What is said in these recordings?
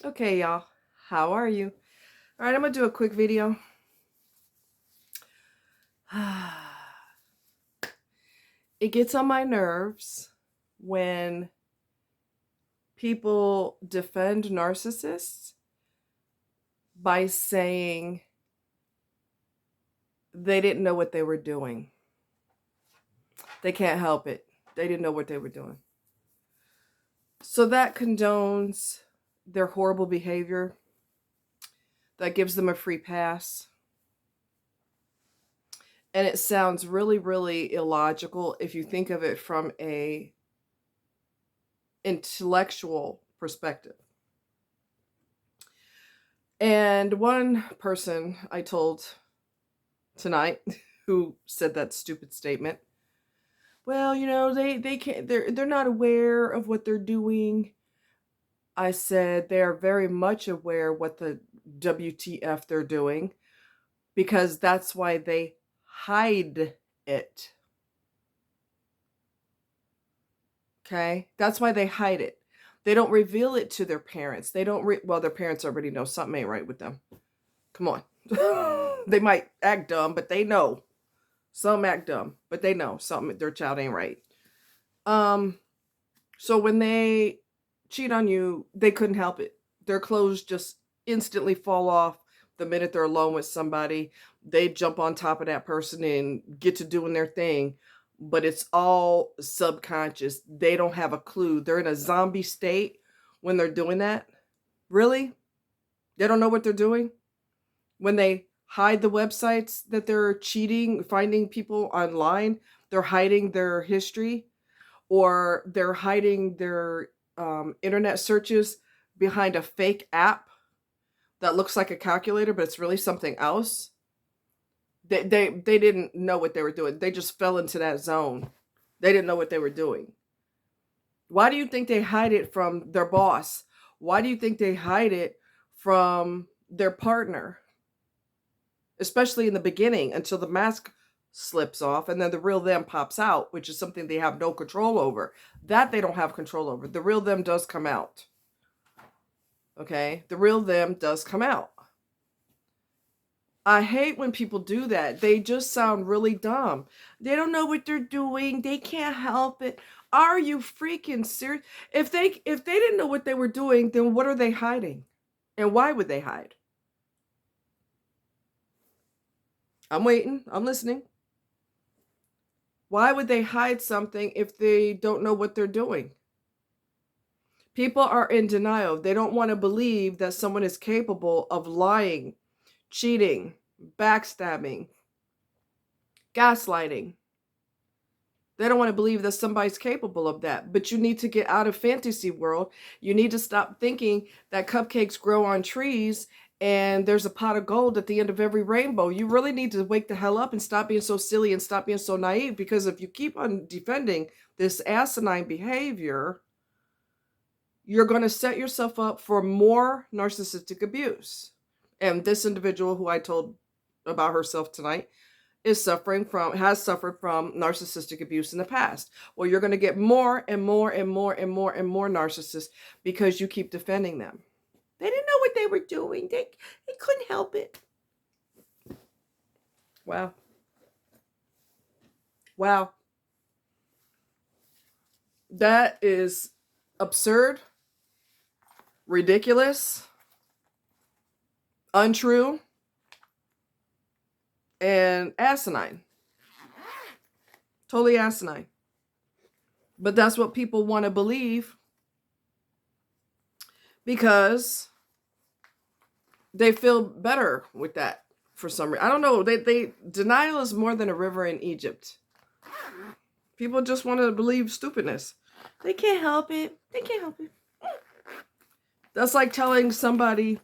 Okay, y'all. How are you? All right, I'm going to do a quick video. It gets on my nerves when people defend narcissists by saying they didn't know what they were doing. They can't help it. They didn't know what they were doing. So that condones their horrible behavior. That gives them a free pass. And it sounds really, really illogical if you think of it from a intellectual perspective. And one person I told tonight who said that stupid statement, well, they can't they're not aware of what they're doing. I said they're very much aware what the WTF they're doing, because that's why they hide it. Okay? That's why they hide it. They don't reveal it to their parents. They don't well, their parents already know something ain't right with them. Come on. They might act dumb, but they know. Some act dumb, but they know something, their child ain't right. So when they cheat on you, they couldn't help it. Their clothes just instantly fall off the minute they're alone with somebody. They jump on top of that person and get to doing their thing, but it's all subconscious. They don't have a clue. They're in a zombie state when they're doing that. Really? They don't know what they're doing? When they hide the websites that they're cheating, finding people online, they're hiding their history, or they're hiding their internet searches behind a fake app that looks like a calculator, but it's really something else. They didn't know what they were doing. They just fell into that zone. They didn't know what they were doing. Why do you think they hide it from their boss? Why do you think they hide it from their partner? Especially in the beginning, until the mask slips off and then the real them pops out, which is something they have no control over. That they don't have control over. The real them does come out. Okay? The real them does come out. I hate when people do that. They just sound really dumb. They don't know what they're doing. They can't help it. Are you freaking serious? If they didn't know what they were doing, then what are they hiding? And why would they hide? I'm waiting. I'm listening. Why would they hide something if they don't know what they're doing? People are in denial. They don't want to believe that someone is capable of lying, cheating, backstabbing, gaslighting. They don't want to believe that somebody's capable of that. But you need to get out of fantasy world. You need to stop thinking that cupcakes grow on trees and there's a pot of gold at the end of every rainbow. You really need to wake the hell up and stop being so silly and stop being so naive, because if you keep on defending this asinine behavior, you're going to set yourself up for more narcissistic abuse. And this individual who I told about herself tonight has suffered from narcissistic abuse in the past. Well, you're going to get more and more and more and more and more narcissists because you keep defending them. They didn't know what they were doing. They couldn't help it. Wow. Wow. That is absurd, ridiculous, untrue, and asinine. Totally asinine. But that's what people want to believe, because they feel better with that for some reason. I don't know. They denial is more than a river in Egypt. People just want to believe stupidness. They can't help it. They can't help it. That's like telling somebody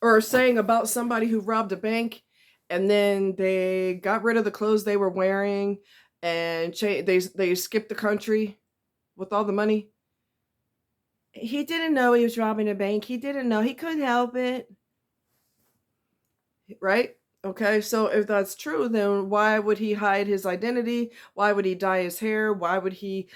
or saying about somebody who robbed a bank and then they got rid of the clothes they were wearing and they skipped the country with all the money. He didn't know he was robbing a bank. He didn't know. He couldn't help it. Right? Okay, so if that's true, then why would he hide his identity? Why would he dye his hair? Why would he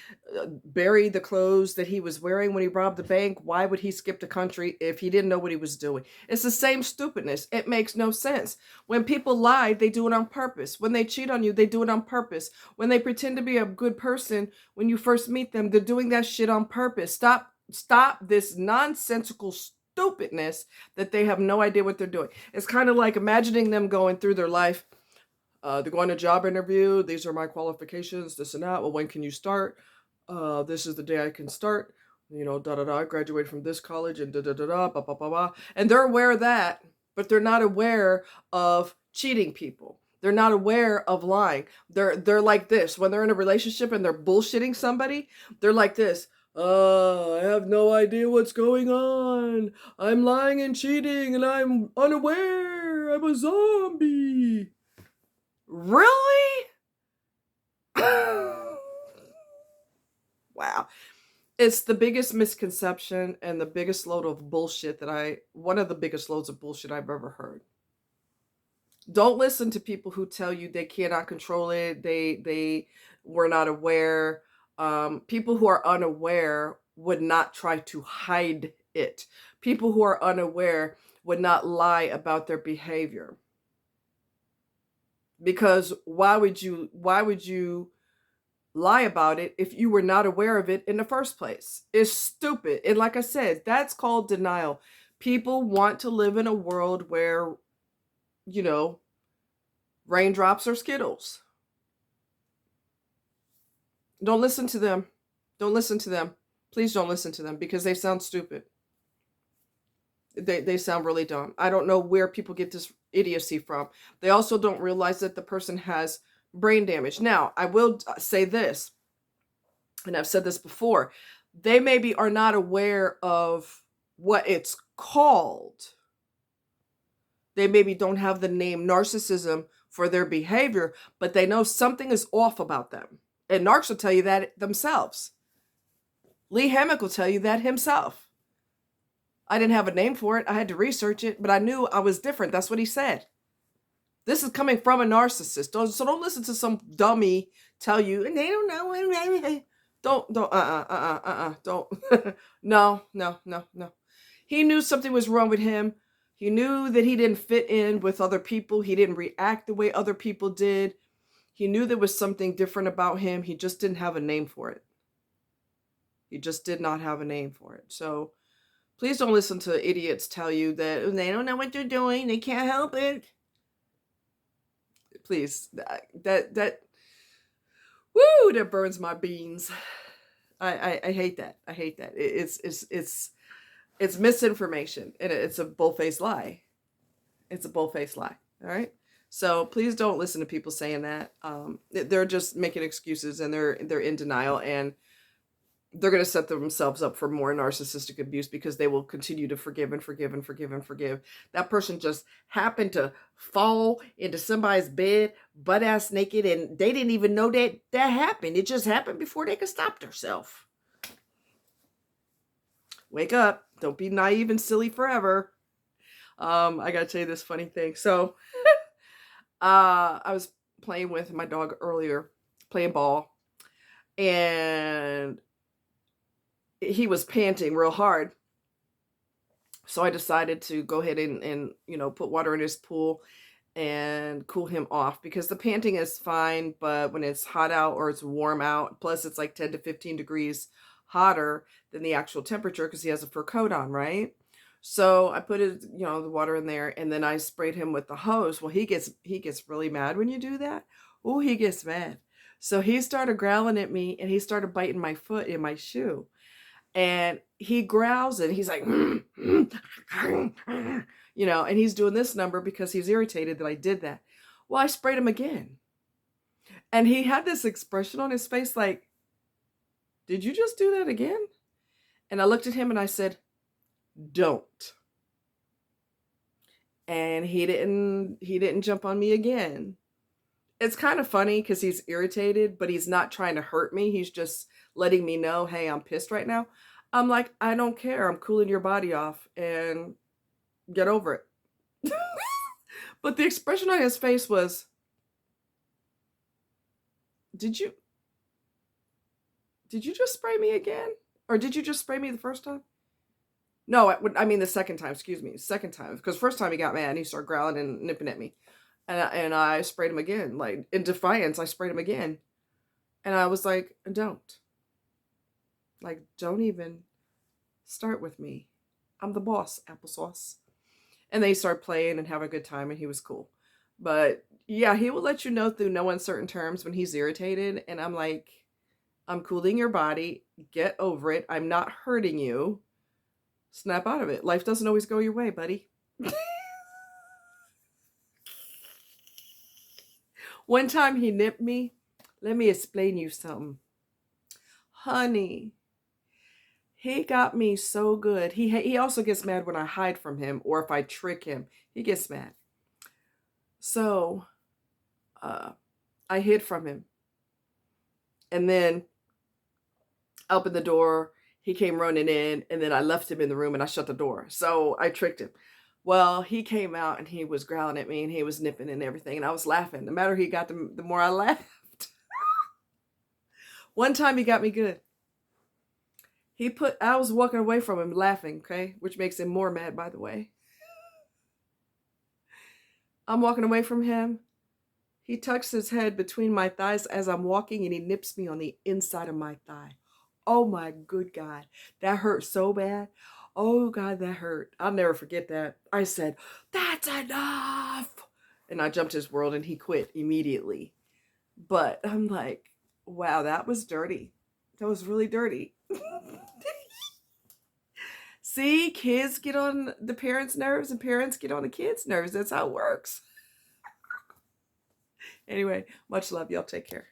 bury the clothes that he was wearing when he robbed the bank? Why would he skip the country if he didn't know what he was doing? It's the same stupidness. It makes no sense. When people lie, they do it on purpose. When they cheat on you, they do it on purpose. When they pretend to be a good person when you first meet them, they're doing that shit on purpose. Stop this nonsensical stupidness that they have no idea what they're doing. It's kind of like imagining them going through their life. They're going to job interview. These are my qualifications, this and that. Well, when can you start? This is the day I can start. You know, da da da. I graduated from this college and da da da da. Ba ba ba ba. And they're aware of that, but they're not aware of cheating people. They're not aware of lying. They're like this when they're in a relationship and they're bullshitting somebody. They're like this. I have no idea what's going on. I'm lying and cheating and I'm unaware. I'm a zombie. Really? Wow. It's the biggest misconception and the biggest load of bullshit one of the biggest loads of bullshit I've ever heard. Don't listen to people who tell you they cannot control it. They were not aware. People who are unaware would not try to hide it. People who are unaware would not lie about their behavior. Because why would you lie about it if you were not aware of it in the first place? It's stupid. And like I said, that's called denial. People want to live in a world where, you know, raindrops are Skittles. Don't listen to them. Don't listen to them. Please don't listen to them because they sound stupid. They sound really dumb. I don't know where people get this idiocy from. They also don't realize that the person has brain damage. Now, I will say this, and I've said this before. They maybe are not aware of what it's called. They maybe don't have the name narcissism for their behavior, but they know something is off about them. And narcs will tell you that themselves. Lee Hammock will tell you that himself. I didn't have a name for it. I had to research it, but I knew I was different. That's what he said. This is coming from a narcissist. So don't listen to some dummy tell you, and they don't know. Don't. No. He knew something was wrong with him. He knew that he didn't fit in with other people. He didn't react the way other people did. He knew there was something different about him. He just didn't have a name for it. He just did not have a name for it. So please don't listen to idiots tell you that they don't know what they're doing. They can't help it. Please, that burns my beans. I hate that. I hate that. It's misinformation, and it's a bull-faced lie. It's a bull-faced lie. All right. So please don't listen to people saying that. They're just making excuses, and they're in denial, and they're going to set themselves up for more narcissistic abuse because they will continue to forgive and forgive and forgive and forgive. That person just happened to fall into somebody's bed, butt ass naked, and they didn't even know that happened. It just happened before they could stop themselves. Wake up. Don't be naive and silly forever. I got to tell you this funny thing. So I was playing with my dog earlier, playing ball, and he was panting real hard. So I decided to go ahead and put water in his pool and cool him off, because the panting is fine, but when it's hot out or it's warm out, plus it's like 10 to 15 degrees hotter than the actual temperature because he has a fur coat on, right? So I put the water in there, and then I sprayed him with the hose. Well, he gets really mad when you do that. Oh, he gets mad. So he started growling at me, and he started biting my foot in my shoe. And he growls, and he's like, and he's doing this number because he's irritated that I did that. Well, I sprayed him again. And he had this expression on his face like, did you just do that again? And I looked at him and I said, don't. And he didn't jump on me again. It's kind of funny because he's irritated, but he's not trying to hurt me. He's just letting me know, hey, I'm pissed right now. I'm like, I don't care. I'm cooling your body off and get over it. But the expression on his face was, did you just spray me again? Or did you just spray me the first time? No, I mean the second time, excuse me. Second time. Because first time he got mad and he started growling and nipping at me. And I sprayed him again. Like, in defiance, I sprayed him again. And I was like, don't. Like, don't even start with me. I'm the boss, applesauce. And they started playing and having a good time, and he was cool. But yeah, he will let you know through no uncertain terms when he's irritated. And I'm like, I'm cooling your body. Get over it. I'm not hurting you. Snap out of it. Life doesn't always go your way, buddy. One time he nipped me. Let me explain you something. Honey, he got me so good. He also gets mad when I hide from him or if I trick him. He gets mad. So I hid from him. And then I opened the door. He came running in, and then I left him in the room and I shut the door. So I tricked him. Well, he came out and he was growling at me and he was nipping and everything. And I was laughing. The madder he got, the more I laughed. One time he got me good. I was walking away from him laughing, okay? Which makes him more mad, by the way. I'm walking away from him. He tucks his head between my thighs as I'm walking and he nips me on the inside of my thigh. Oh my good God. That hurt so bad. Oh God, that hurt. I'll never forget that. I said, that's enough. And I jumped his world and he quit immediately. But I'm like, wow, that was dirty. That was really dirty. See, kids get on the parents' nerves and parents get on the kids' nerves. That's how it works. Anyway, much love. Y'all take care.